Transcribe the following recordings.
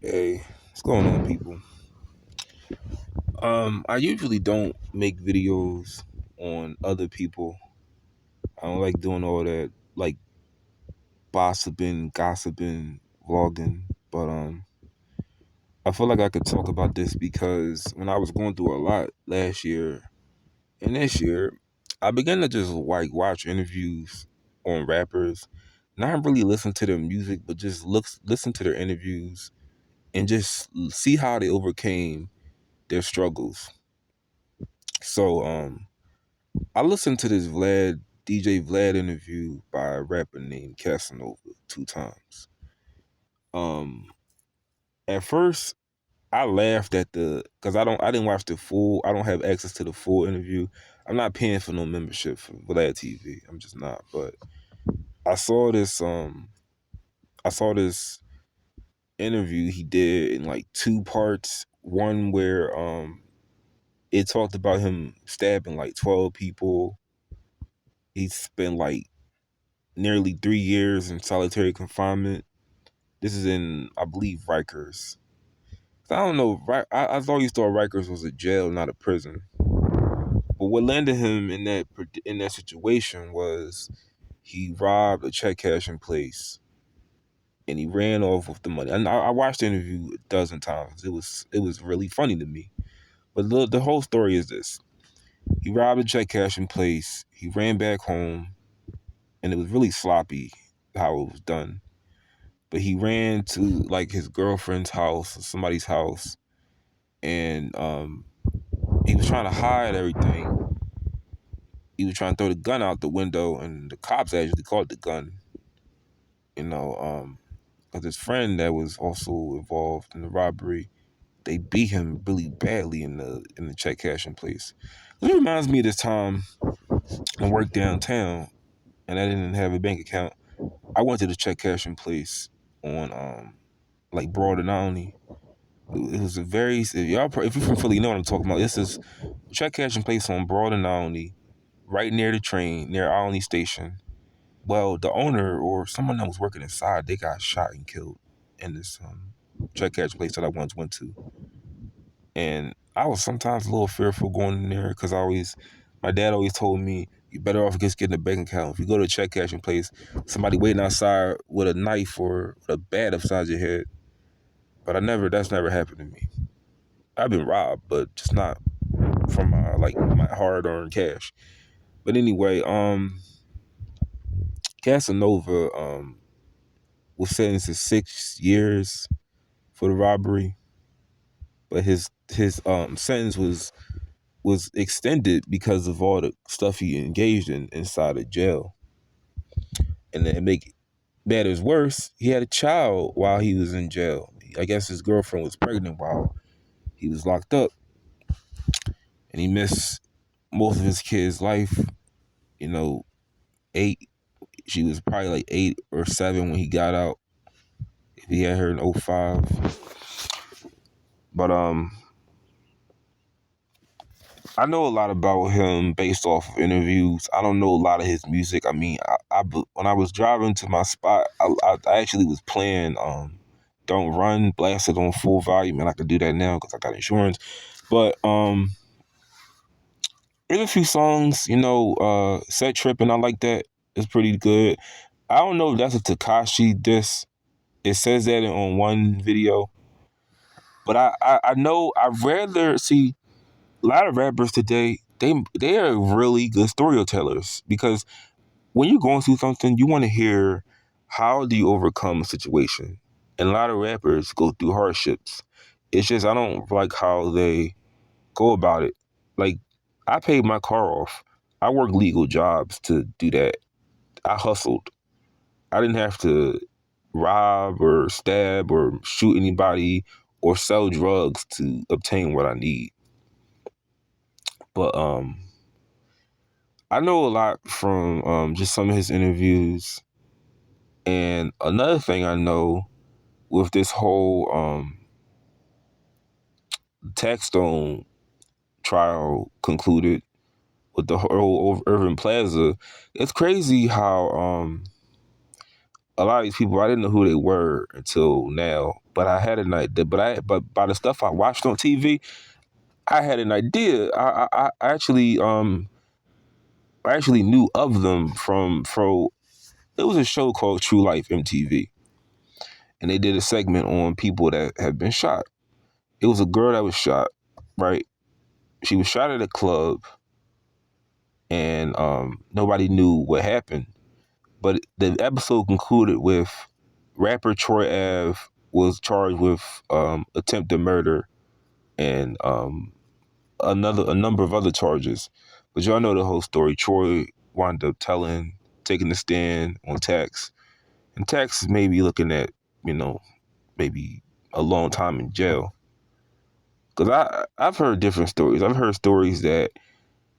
Hey, what's going on, people? I usually don't make videos on other people. I don't like doing all that, like gossiping, vlogging. But I feel like I could talk about this because when I was going through a lot last year and this year, I began to just like watch interviews on rappers, not really listen to their music, but just listen to their interviews and just see how they overcame their struggles. So I listened to this DJ Vlad interview by a rapper named Casanova two times. Um at first I laughed at because I didn't watch the full. I don't have access to the full interview. I'm not paying for no membership for Vlad TV. I'm just not. But I saw this I saw this interview he did in like two parts. One where it talked about him stabbing like 12 people. He spent like nearly 3 years in solitary confinement. This is in, I believe, Rikers. I don't know. I always thought Rikers was a jail, not a prison. But what landed him in that situation was he robbed a check cashing place and he ran off with the money. And I watched the interview a dozen times. It was really funny to me. But the whole story is this: he robbed a check cashing place. He ran back home, and it was really sloppy how it was done. But he ran to like his girlfriend's house, somebody's house, and he was trying to hide everything. He was trying to throw the gun out the window, and the cops actually caught the gun. You know, because his friend that was also involved in the robbery, they beat him really badly in the check cashing place. It reminds me of this time I worked downtown, and I didn't have a bank account. I went to the check cashing place on like Broad and Olney. It was a very if if you're from Philly, you know what I'm talking about. This is check cashing place on Broad and Olney, right near the train, near Olney Station. Well, the owner or someone that was working inside, they got shot and killed in this check cash place that I once went to. And I was sometimes a little fearful going in there because my dad always told me, you better off just getting a bank account. If you go to a check cashing place, somebody waiting outside with a knife or with a bat upside your head. But that's never happened to me. I've been robbed, but just not from my hard earned cash. But anyway, Casanova was sentenced to 6 years for the robbery, but his sentence was extended because of all the stuff he engaged in inside of jail. And then make matters worse, he had a child while he was in jail. I guess his girlfriend was pregnant while he was locked up, and he missed most of his kid's life. You know, eight. She was probably like 8 or 7 when he got out. He had her in '05. But I know a lot about him based off of interviews. I don't know a lot of his music. I mean, when I was driving to my spot, I actually was playing "Don't Run" blasted on full volume, and I could do that now because I got insurance. But there's a few songs, "Set Trippin'," I like that. It's pretty good. I don't know if that's a Takashi diss. It says that on one video, but I know I'd rather see a lot of rappers today. They are really good storytellers because when you're going through something, you want to hear how do you overcome a situation. And a lot of rappers go through hardships. It's just I don't like how they go about it. Like I paid my car off. I worked legal jobs to do that. I hustled. I didn't have to rob or stab or shoot anybody or sell drugs to obtain what I need. But I know a lot from just some of his interviews. And another thing I know with this whole Taxstone trial concluded with the whole Irving Plaza, it's crazy how a lot of these people, I didn't know who they were until now. But I had an idea. But by the stuff I watched on TV, I had an idea. I actually knew of them from it was a show called True Life MTV, and they did a segment on people that have been shot. It was a girl that was shot, right? She was shot at a club, and nobody knew what happened. But the episode concluded with rapper Troy Ave was charged with attempted murder and a number of other charges. But y'all know the whole story. Troy wound up taking the stand on Tax, and Tax is maybe looking at, you know, maybe a long time in jail. Because I've heard different stories. I've heard stories that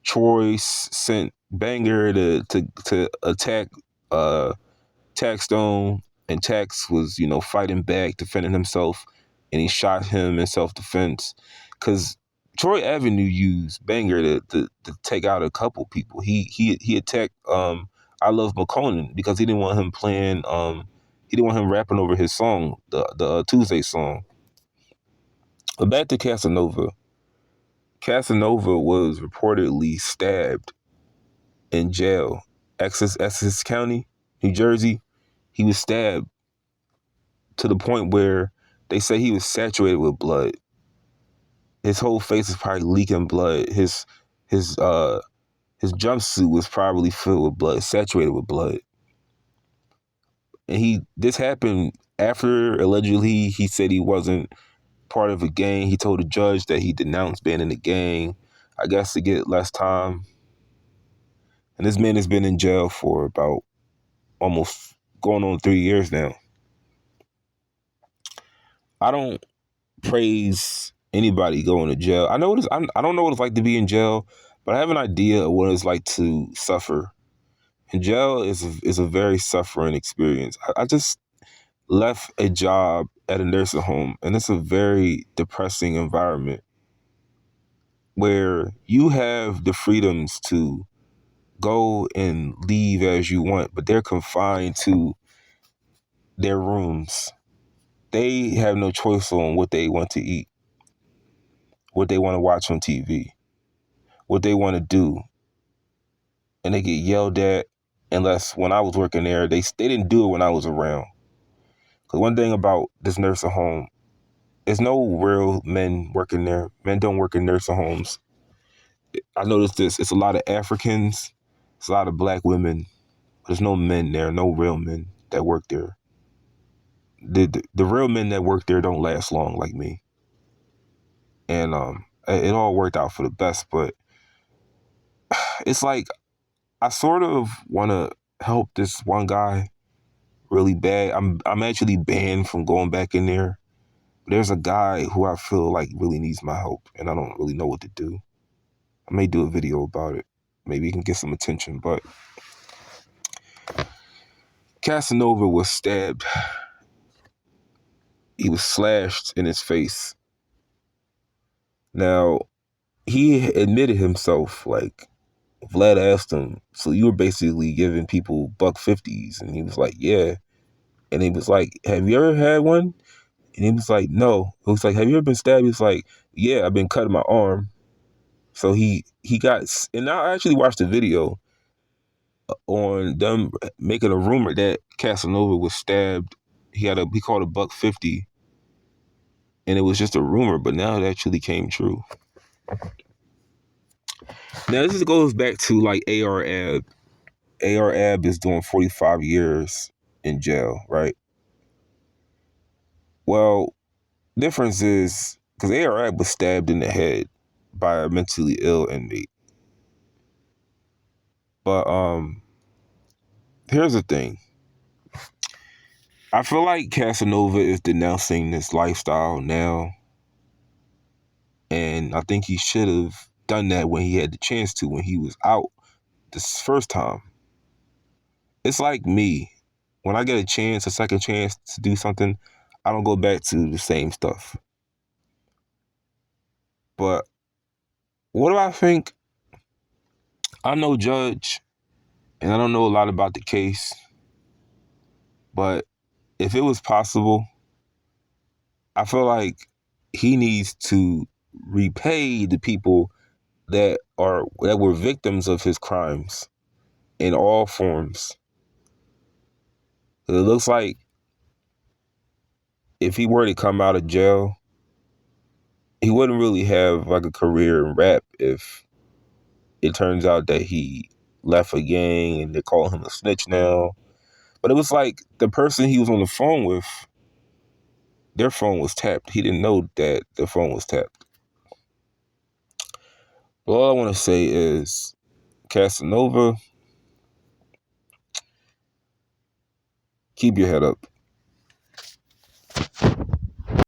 Troy sent Banger to attack Tax Stone, and Tax was, fighting back, defending himself, and he shot him in self defense. Because Troy Avenue used Banger to take out a couple people. He attacked I Love McConan because he didn't want him playing he didn't want him rapping over his song, the Tuesday song. But back to Casanova. Casanova was reportedly stabbed in jail, Essex County, New Jersey. He was stabbed to the point where they say he was saturated with blood. His whole face is probably leaking blood. His uh his jumpsuit was probably filled with blood, saturated with blood. And this happened after allegedly he said he wasn't part of a gang. He told the judge that he denounced being in the gang, I guess to get less time. And this man has been in jail for about almost going on 3 years now. I don't praise anybody going to jail. I don't know what it's like to be in jail, but I have an idea of what it's like to suffer. And jail is a very suffering experience. I just left a job at a nursing home, and it's a very depressing environment where you have the freedoms to go and leave as you want, but they're confined to their rooms. They have no choice on what they want to eat, what they want to watch on TV, what they want to do, and they get yelled at. Unless when I was working there, they didn't do it when I was around. Because one thing about this nursing home, there's no real men working there. Men don't work in nursing homes. I noticed this. It's a lot of Africans. It's a lot of black women. But there's no men there. No real men that work there. The real men that work there don't last long like me. And it all worked out for the best. But it's like I sort of want to help this one guy really bad. I'm actually banned from going back in there. There's a guy who I feel like really needs my help, and I don't really know what to do. I may do a video about it. Maybe you can get some attention. But Casanova was stabbed. He was slashed in his face. Now, he admitted himself, like, Vlad asked him, so you were basically giving people $150s? And he was like, yeah. And he was like, have you ever had one? And he was like, no. He was like, have you ever been stabbed? He was like, yeah, I've been cutting my arm. So he got, and I actually watched the video on them making a rumor that Casanova was stabbed. He called $150, and it was just a rumor, but now it actually came true. Now this goes back to like AR Ab. AR Ab is doing 45 years in jail, right? Well, difference is because AR Ab was stabbed in the head by a mentally ill inmate. But here's the thing. I feel like Casanova is denouncing this lifestyle now, and I think he should have done that when he had the chance to, when he was out this first time. It's like me. When I get a second chance to do something, I don't go back to the same stuff. But what do I think? I'm no judge, and I don't know a lot about the case. But if it was possible, I feel like he needs to repay the people that were victims of his crimes in all forms. It looks like if he were to come out of jail, he wouldn't really have like a career in rap if it turns out that he left a gang and they call him a snitch now. But it was like the person he was on the phone with, their phone was tapped. He didn't know that the phone was tapped. But all I want to say is, Casanova, keep your head up.